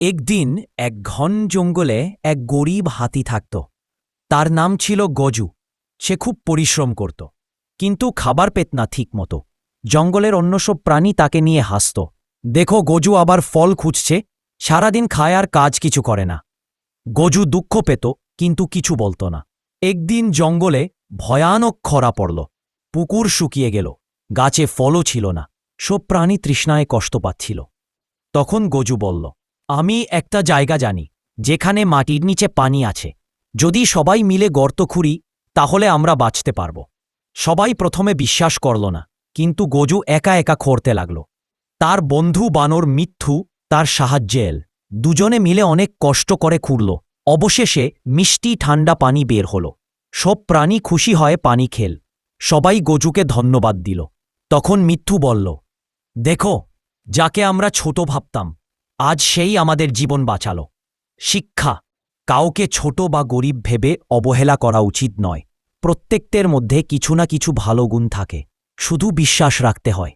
একদিন এক ঘন জঙ্গলে এক গরিব হাতি থাকত। তার নাম ছিল গজু। সে খুব পরিশ্রম করত, কিন্তু খাবার পেত না ঠিক মতো। জঙ্গলের অন্য সব প্রাণী তাকে নিয়ে হাসত। দেখো, গজু আবার ফল খুঁজছে, সারাদিন খায় আর কাজ কিছু করে না। গজু দুঃখ পেত, কিন্তু কিছু বলত না। একদিন জঙ্গলে ভয়ানক খরা পড়ল। পুকুর শুকিয়ে গেল, গাছে ফলও ছিল না। সব প্রাণী তৃষ্ণায় কষ্ট পাচ্ছিল। তখন গজু বলল, আমি একটা জায়গা জানি, যেখানে মাটির নিচে পানি আছে। যদি সবাই মিলে গর্ত খুঁড়ি, তাহলে আমরা বাঁচতে পারব। সবাই প্রথমে বিশ্বাস করল না, কিন্তু গজু একা একা খুঁড়তে লাগল। তার বন্ধু বানর মিথ্যু তার সাহায্যে এল। দুজনে মিলে অনেক কষ্ট করে খুঁড়ল। অবশেষে মিষ্টি ঠান্ডা পানি বের হল। সব প্রাণী খুশি হয়ে পানি খেল। সবাই গজুকে ধন্যবাদ দিল। তখন মিথ্যু বলল, দেখো, যাকে আমরা ছোট ভাবতাম, আজ সেই আমাদের জীবন বাঁচাল। শিক্ষা: কাউকে ছোট বা গরিব ভেবে অবহেলা করা উচিত নয়। প্রত্যেকের মধ্যে কিছু না কিছু ভালো গুণ থাকে, শুধু বিশ্বাস রাখতে হয়।